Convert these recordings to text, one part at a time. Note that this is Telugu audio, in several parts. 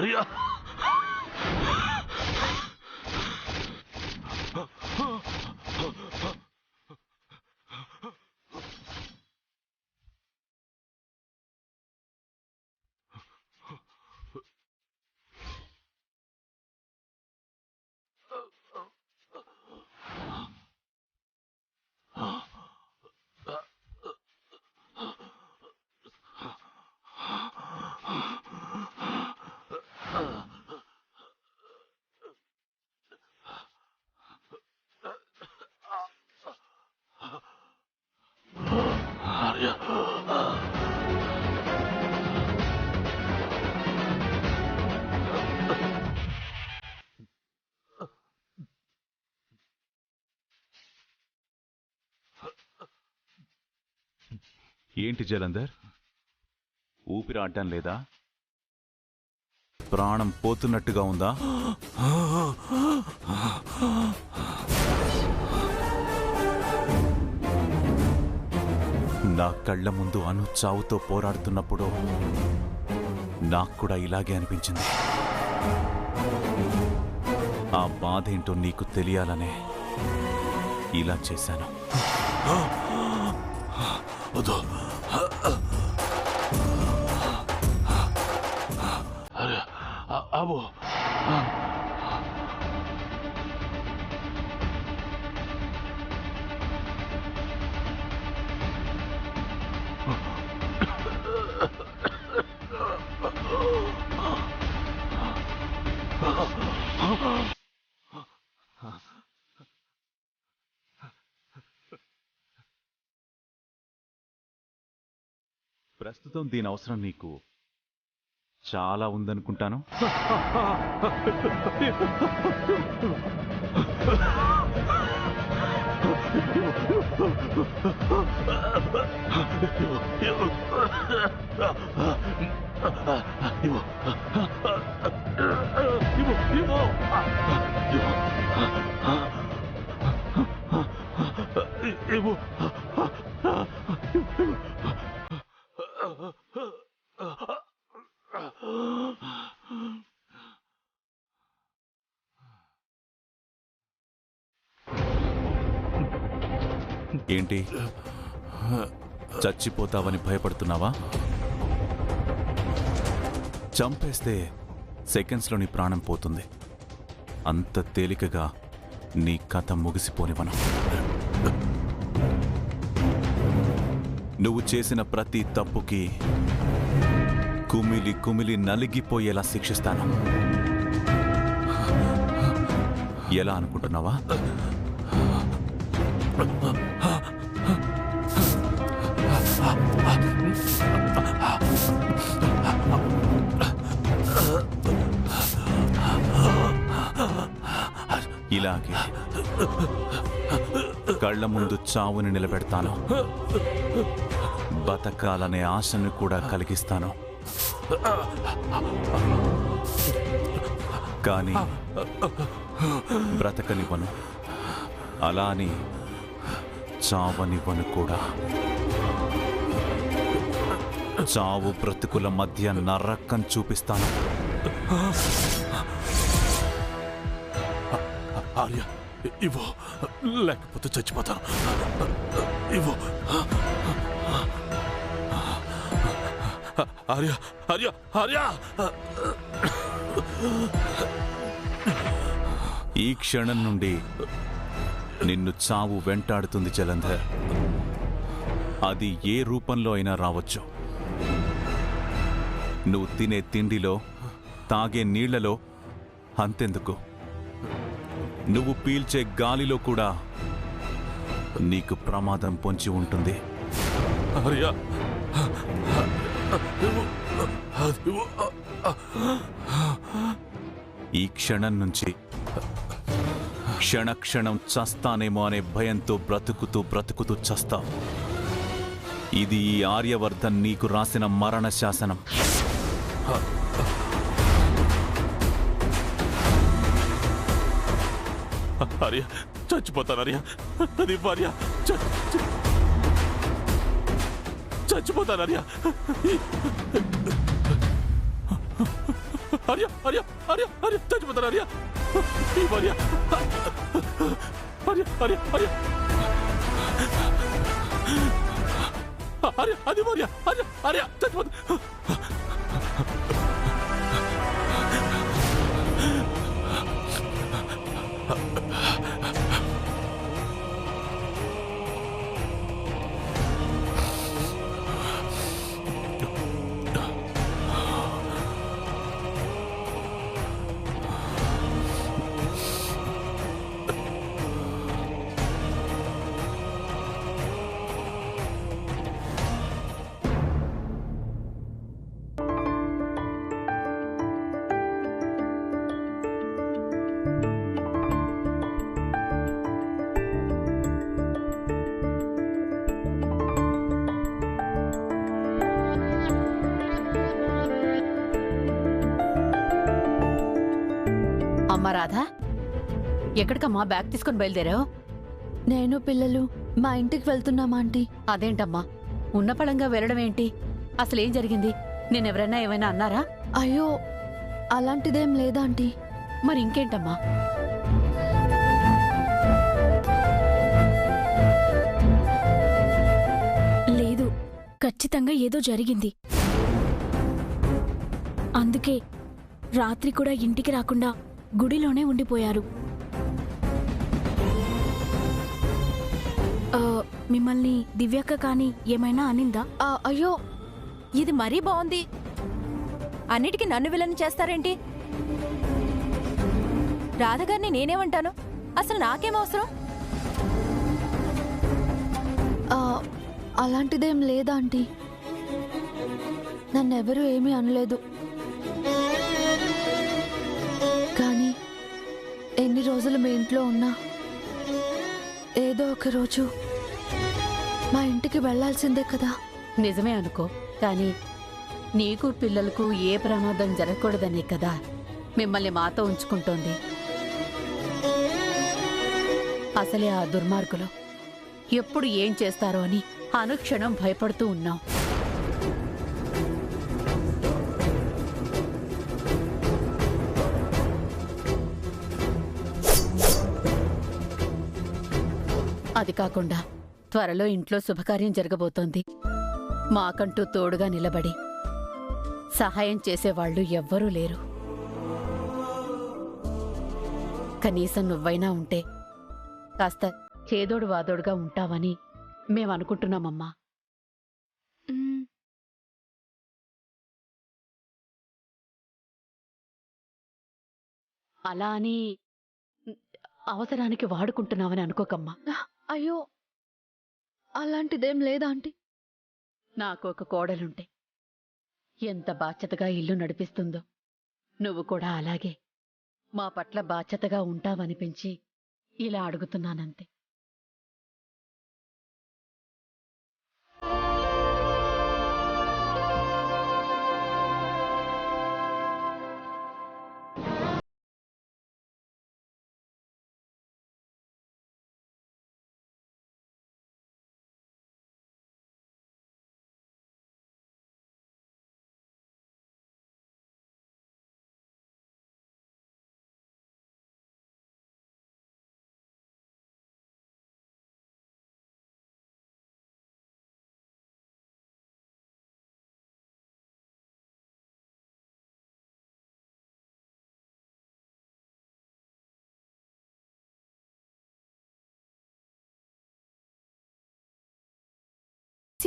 ఆర్య ఏంటి జలంధర్, ఊపిరాడటం లేదా? ప్రాణం పోతున్నట్టుగా ఉందా? నా కళ్ళ ముందు అను చావుతో పోరాడుతున్నప్పుడు నాకు కూడా ఇలాగే అనిపించింది. ఆ బాధేంటో నీకు తెలియాలనే ఇలా చేశాను. అబో ప్రస్తుతం దీని అవసరం నీకు చాలా ఉందనుకుంటాను. ఏంటి, చచ్చిపోతావని భయపడుతున్నావా? చంపేస్తే సెకండ్స్లో నీ ప్రాణం పోతుంది. అంత తేలికగా నీ కథ ముగిసిపోనివను. నువ్వు చేసిన ప్రతి తప్పుకి కుమిలి కుమిలి నలిగిపోయేలా శిక్షిస్తాను. ఎలా అనుకుంటున్నావా? ఇలాగే కళ్ళ ముందు చావుని నిలబెడతాను. బతకాలనే ఆశను కూడా కలిగిస్తాను. కానీ బ్రతకనివ్వను, అలా అని చావనివ్వను కూడా. చావు బ్రతుకుల మధ్య నరకం చూపిస్తాను. ఆర్య ఇవ్వు, లేకపోతే చచ్చిపోతాను. ఇవ్వు ఆర్య, ఆర్య, ఆర్య. ఈ క్షణం నుండి నిన్ను చావు వెంటాడుతుంది జలంధర్. అది ఏ రూపంలో అయినా రావచ్చు. నువ్వు తినే తిండిలో, తాగే నీళ్లలో, అంతెందుకు నువ్వు పీల్చే గాలిలో కూడా నీకు ప్రమాదం పొంచి ఉంటుంది. ఈ క్షణం నుంచి క్షణక్షణం చస్తానేమో అనే భయంతో బ్రతుకుతూ బ్రతుకుతూ చస్తావు. ఇది ఈ ఆర్యవర్ధన్ నీకు రాసిన మరణ శాసనం. ఆర్య చచ్చిపోతాను. ఆర్య అది ఆర్య చచ్చిపోతాను. ఆర్య ఆర్య ఆర్య ఆర్య ఆర్య చచ్చిపోతాను ఆర్య దివ్య ఆర్య ఆర్య ఆర్య ఆర్య ఆర్య అది ఆర్య ఆర్య ఆర్య చచ్చిపోతా అమ్మా రాధా, ఎక్కడికమ్మా బ్యాగ్ తీసుకుని బయలుదేరావు? నేను పిల్లలు మా ఇంటికి వెళ్తున్నామా ఆంటీ. అదేంటమ్మా ఉన్న పళంగా వెళ్ళడం ఏంటి? అసలేం జరిగింది? నేనెవరైనా ఏమైనా అన్నారా? అయ్యో అలాంటిదేం లేదా ఆంటీ. మరి ఇంకేంటమ్మా? లేదు, ఖచ్చితంగా ఏదో జరిగింది. అందుకే రాత్రి కూడా ఇంటికి రాకుండా గుడిలోనే ఉండిపోయారు. మిమ్మల్ని దివ్యక్క కానీ ఏమైనా అనిందా? అయ్యో ఇది మరీ బాగుంది. అన్నిటికీ నన్ను విలన్ చేస్తారేంటి? రాధగారిని నేనేమంటాను? అసలు నాకేం అవసరం? అలాంటిదేం లేదా ఆంటీ. నన్నెవరూ ఏమీ అనలేదు. కానీ ఎన్ని రోజులు మీ ఇంట్లో ఉన్నా ఏదో ఒక రోజు మా ఇంటికి వెళ్లాల్సిందే కదా. నిజమే అనుకో, కానీ నీకు పిల్లలకు ఏ ప్రమాదం జరగకూడదనే కదా మిమ్మల్ని మాతో ఉంచుకుంటోంది. అసలే ఆ దుర్మార్గులు ఎప్పుడు ఏం చేస్తారో అని అనుక్షణం భయపడుతూ ఉన్నాం. అది కాకుండా త్వరలో ఇంట్లో శుభకార్యం జరగబోతోంది. మాకంటూ తోడుగా నిలబడి సహాయం చేసేవాళ్లు ఎవ్వరూ లేరు. కనీసం నువ్వైనా ఉంటే కాస్త చేదోడు వాదోడుగా ఉంటావని మేమనుకుంటున్నామమ్మా. అలా అని అవసరానికి వాడుకుంటున్నావని అనుకోకమ్మా. అయ్యో అలాంటిదేం లేదా ఆంటీ. నాకు ఒక కోడలుంటే ఎంత బాధ్యతగా ఇల్లు నడిపిస్తుందో, నువ్వు కూడా అలాగే మా పట్ల బాధ్యతగా ఉంటావనిపించి ఇలా అడుగుతున్నానంతే.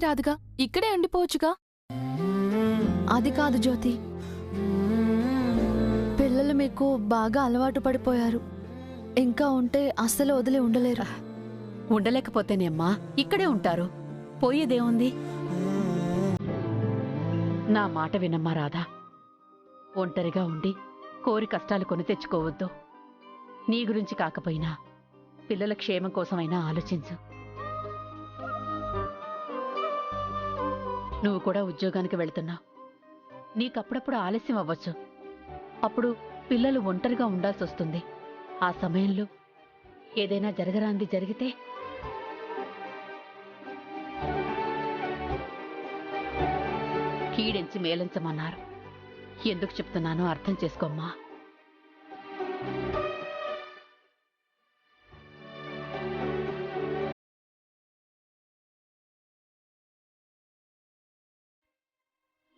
రాదుగా, ఇక్కడే ఉండిపోవచ్చుగా. అది కాదు జ్యోతి, పిల్లలు మీకు బాగా అలవాటు పడిపోయారు. ఇంకా ఉంటే అస్సలు వదిలి ఉండలేరు. ఉండలేకపోతేనేమ్మా ఇక్కడే ఉంటారు, పోయేదేముంది? నా మాట వినమ్మా రాధా. ఒంటరిగా ఉండి కోరి కష్టాలు కొని తెచ్చుకోవద్దు. నీ గురించి కాకపోయినా పిల్లల క్షేమం కోసమైనా ఆలోచించు. నువ్వు కూడా ఉద్యోగానికి వెళ్తున్నావు. నీకప్పుడప్పుడు ఆలస్యం అవ్వచ్చు. అప్పుడు పిల్లలు ఒంటరిగా ఉండాల్సి వస్తుంది. ఆ సమయంలో ఏదైనా జరగరాంది జరిగితే కీడెంచి మేలించమన్నారు. ఎందుకు చెప్తున్నానో అర్థం చేసుకోమ్మా.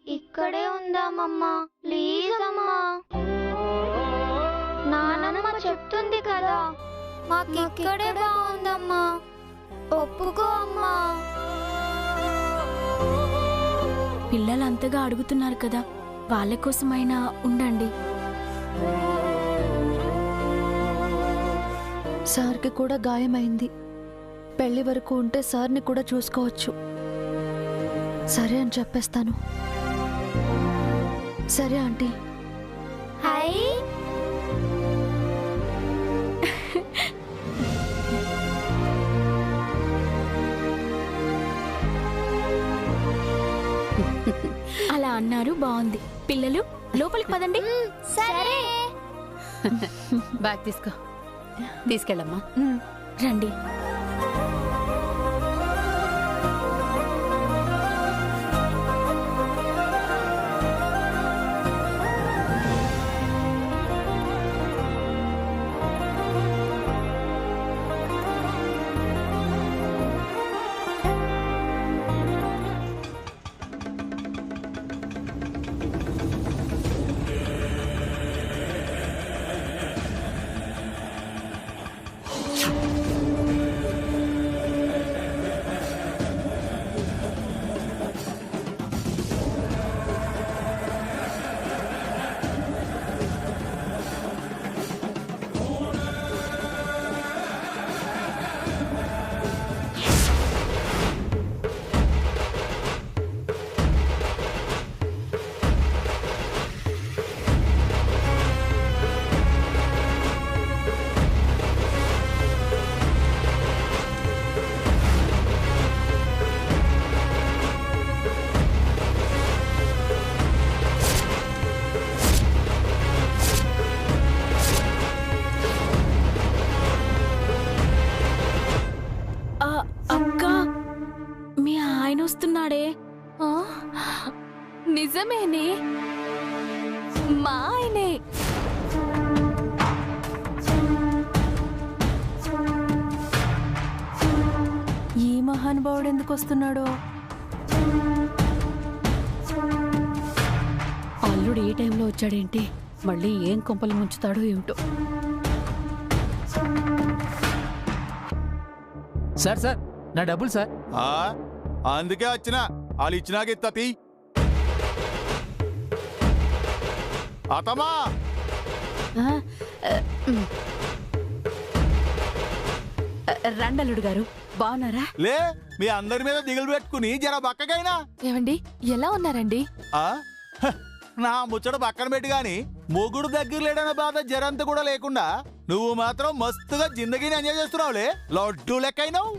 ఇక్కడే ఉందామమ్మా, ప్లీజ్ అమ్మా. నానమ్మ చెప్తుంది కదా, మాకిక్కడే బాగుందమ్మా, ఒప్పుకో అమ్మా. పిల్లలు అంతగా అడుగుతున్నారు కదా, వాళ్ళ కోసమైనా ఉండండి. సార్కి కూడా గాయమైంది. పెళ్లి వరకు ఉంటే సార్ని కూడా చూసుకోవచ్చు. సరే అని చెప్పేస్తాను. సరే ఆంటీ. హై, అలా అన్నారు, బాగుంది. పిల్లలు లోపలికి పదండి. సరే. బ్యాగ్ తీసుకో, తీసుకెళ్ళమ్మా. రండి. అక్క, మీ ఆయన వస్తున్నాడే. నిజమేనే, మా ఆయనే. ఈ మహానుభావుడు ఎందుకు వస్తున్నాడో? అల్లుడు ఈ టైంలో వచ్చాడేంటి? మళ్ళీ ఏం కొంపలు ముంచుతాడో ఏమిటో. సార్ సార్, నా డబ్బులు సార్. అందుకే వచ్చిన వాళ్ళు ఇచ్చినాక ఇత్తతి అతమా. రండల్లుడు గారు, బాగున్నారా? లే, మీ అందరి మీద దిగులు పెట్టుకుని జర బక్కకైనా. ఏమండి, ఎలా ఉన్నారండి? నా ముచ్చట పక్కన పెట్టి గాని మొగుడు దగ్గర లేడన్న బాధ జరంత కూడా లేకుండా నువ్వు మాత్రం మస్తుగా జిందగీని ఎంజాయ్ చేస్తున్నావులే, లడ్డు లెక్కైనావు.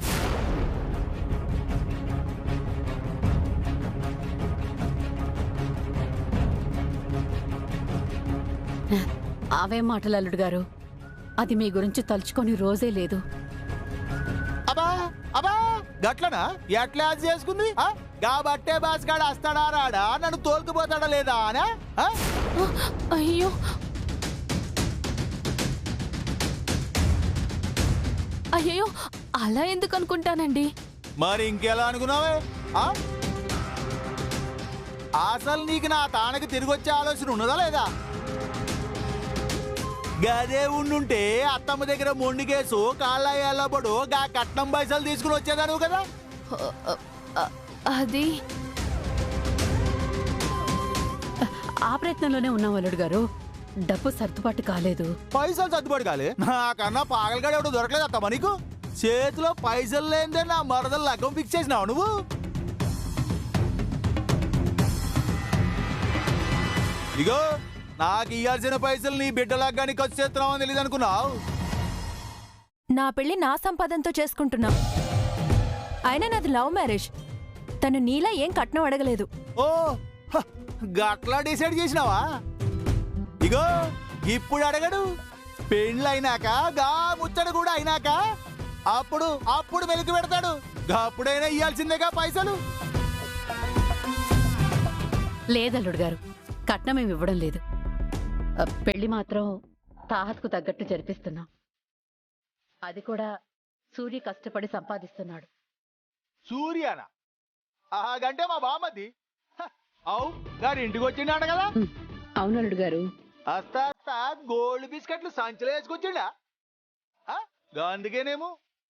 అవే మాటలు అల్లుడు గారు, అది మీ గురించి తలుచుకొని రోజే లేదు. అబా అబా, గట్లనా? ఎట్లా చేసుకుంది? గా బట్టే బాస్గాడు వస్తాడా రాడా, నన్ను తోలుకుపోతాడా లేదా అనా? అయ్యో, అయ్యో, అలా ఎందుకు అనుకుంటానండి? మరి ఇంకెలా అనుకున్నావే? అసలు నీకు నా తానకి తిరిగి వచ్చే ఆలోచన ఉన్నదా లేదా? గదే ఉండుంటే అత్తమ్మ దగ్గర మొండికేసు కాళ్ళ ఎల్లబడు గా కట్నం పైసలు తీసుకుని వచ్చేదాను కదా. అది ఆ ప్రయత్నంలోనే ఉన్నాం అల్లుడు గారు. డబ్బు సర్దుబాటు కాలేదు. పైసలు సర్దుబాటు కాలే? నాకన్నా పాగలగాడు ఎవడు దొరకలేదు అత్తమ్మ నీకు. చేతిలో పైసలు లేదే నా మరదలు లగ్గం ఫిక్స్ చేసినావు నువ్వు. ఇగో, నాకు ఇయ్యాల్సిన పైసలు నీ బిడ్డలాగా కానీ ఖర్చు చేస్తున్నావు అని తెలియదు అనుకున్నావు. నా పెళ్లి నా సంపాదనతో చేసుకుంటున్నా. అయినా నాది లవ్ మ్యారేజ్. తను నీలా ఏం కట్నం అడగలేదు. ఓ, గట్లా డిసైడ్ చేసినావా? ఇగో, ఇప్పుడు అడగడు, పెళ్ళైనాక గా ముచ్చట కూడా అయినాక అప్పుడు వెలికి పెడతాడు. అప్పుడైనా ఇయ్యాల్సిందేగా పైసలు. లేదల్లుడు గారు, కట్నమేమి ఇవ్వడం లేదు. పెళ్లి మాత్రం తాహత్కు తగ్గట్టు జరిపిస్తున్నాం. అది కూడా సూర్య కష్టపడి సంపాదిస్తున్నాడు. సూర్యనా? ఆగంటే మా బామ్మది. అవు గారి ఇంటికి వచ్చిండ కదా. అవునలుడు గారు. అస్తా గోల్డ్ బిస్కెట్లు సంచలో వేసుకొచ్చిండా? అందుకేనేమో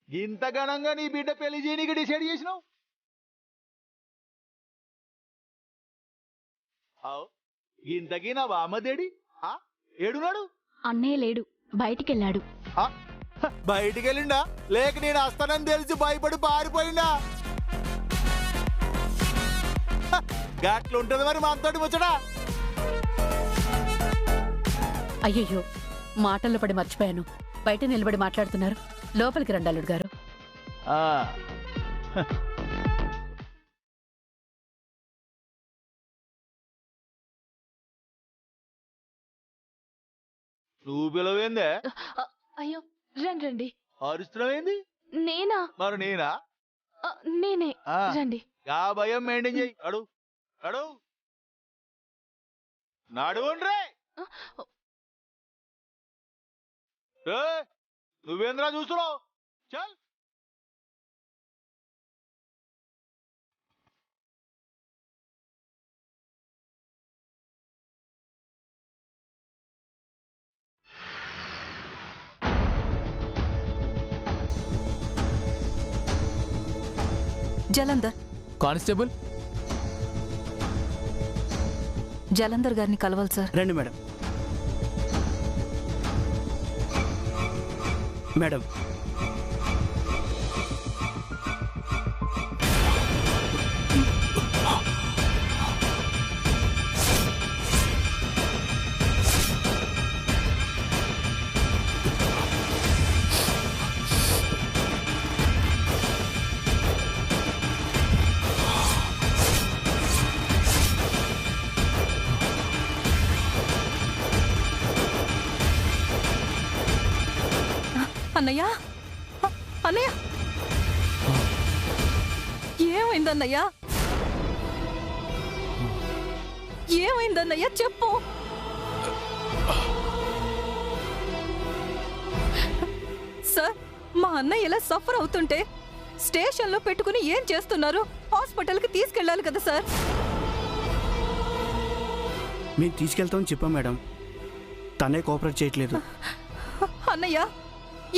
ఇంత ఘనంగా నీ బిడ్డ పెళ్లి చేయనీకి డిసైడ్ చేసినావు. అవు ఇంతకీ నా బామ్మదేడి ఏడున్నాడు? అన్నయ్య లేడు, బయటికెళ్ళాడు. బయటికి వెళ్ళిండా లేక నేను వస్తానని తెలిసి భయపడి పారిపోయిందా? గట్లుంటది మరి మనతోటి వచ్చడా? అయ్యయ్యో, మాటల్లో పడి మర్చిపోయాను. బయట నిలబడి మాట్లాడుతున్నారు. లోపలికి రండి అల్లుడు గారు. నువ్వు పిలవేందే? అయ్యో రండి. అరుస్తున్నావేంది? నేనా? మరి నేనా? నేనే. రండి. ఆ భయం మెయింటైన్ చెయ్యి. అడు అడు నడువుండ్రే. నువ్వేంద్రా చూస్తున్నావు? చల్. జలంధర్, కానిస్టేబుల్ జలంధర్ గారిని కలవాలి సార్. రండి మేడం. మేడం అన్నయ్య, అన్నయ్య, ఏమైందన్నయ్యా? ఏమైందన్నయ్య చెప్పు. సార్, మా అన్నయ్య ఇలా సఫర్ అవుతుంటే స్టేషన్లో పెట్టుకుని ఏం చేస్తున్నారు? హాస్పిటల్కి తీసుకెళ్ళాలి కదా సార్. మేము తీసుకెళ్తామని చెప్పాం మేడం. తనే కోఆపరేట్ చేయట్లేదు. అన్నయ్య,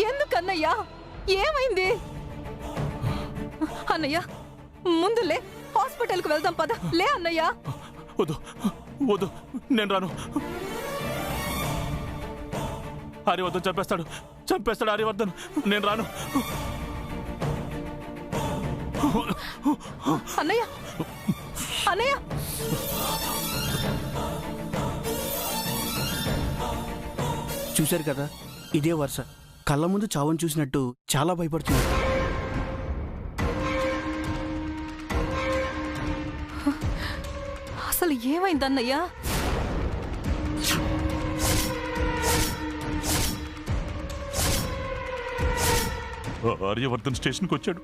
ఎందుకన్నయ్యా? ఏమైంది? అన్నయ్య, ముందులే హాస్పిటల్కి వెళ్దాం పద. లే అన్నయ్య. వద్దు వద్దు, నేను రాను. హరివర్ధన్ చంపేస్తాడు హరివర్ధన్. నేను రాను. అన్నయ్య, అన్నయ్య. చూశారు కదా, ఇదే వరుస. కళ్ళ ముందు చావును చూసినట్టు చాలా భయపడుతుంది. అసలు ఏమైందన్నయ్యా? ఆర్యవర్ధన్ స్టేషన్కి వచ్చాడు.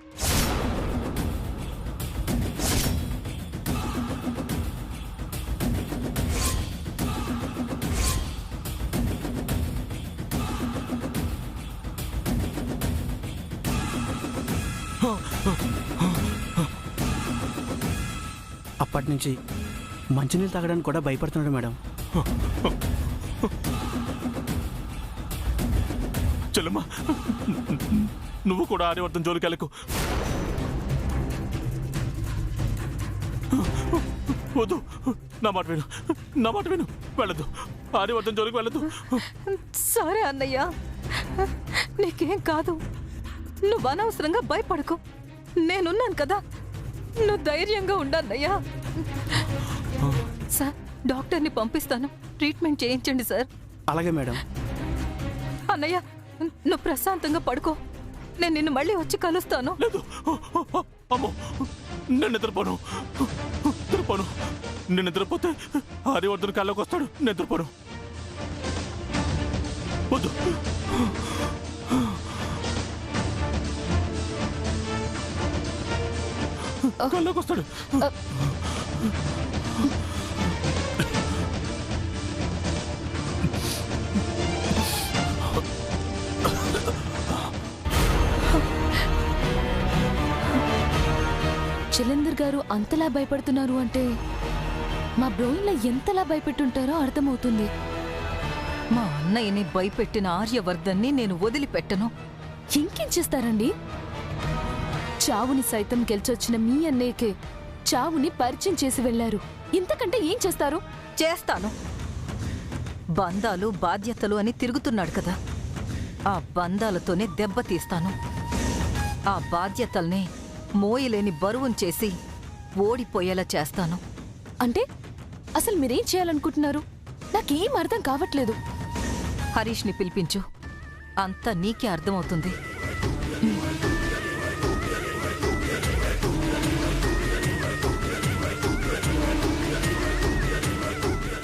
అప్పటి నుంచి మంచినీళ్ళు తాగడానికి కూడా భయపడుతున్నాడు మేడం. చెల్లమ్మా, నువ్వు కూడా ఆర్యవర్ధన్ జోలికి వెళ్ళకు. వద్దు, నా మాట విను. వెళ్ళదు, ఆర్యవర్ధన్ జోలికి వెళ్ళదు. సరే అన్నయ్య, నీకేం కాదు. నువ్వు అనవసరంగా భయపడకు. నేనున్నాను కదా, నువ్వు ధైర్యంగా ఉండన్నయ్యా. సార్, డాక్టర్ని పంపిస్తాను. ట్రీట్మెంట్ చేయించండి సార్. అలాగే మేడం. అన్నయ్య, నువ్వు ప్రశాంతంగా పడుకో. నేను నిన్ను మళ్ళీ వచ్చి కలుస్తాను. లేదు, అమ్మో, నేను నిద్రపోను. నేను నిద్రపోతే హరివర్ధన్ కళ్ళకి వస్తాడు. నిద్రపోను. వద్దు. కళ్ళకి వస్తాడు. గారు అంతలా భయపడుతున్నారు అంటే మా బ్రోయిన్లో ఎంతలా భయపెట్టుంటారో అర్థమవుతుంది. మా అన్నయ్యని భయపెట్టిన ఆర్యవర్ధన్ని నేను వదిలిపెట్టను. ఇంకేం చేస్తారండి? చావుని సైతం గెలిచొచ్చిన మీ అన్నయ్యకే చావుని పరిచయం చేసి వెళ్లారు. ఇంతకంటే ఏం చేస్తారు? చేస్తాను. బంధాలు బాధ్యతలు అని తిరుగుతున్నాడు కదా, ఆ బంధాలతోనే దెబ్బతీస్తాను. ఆ బాధ్యతల్ని మోయలేని బరువును చేసి ఓడిపోయేలా చేస్తాను. అంటే అసలు మీరేం చేయాలనుకుంటున్నారు? నాకేం అర్థం కావట్లేదు. హరీష్ని పిలిపించు, అంతా నీకే అర్థమవుతుంది.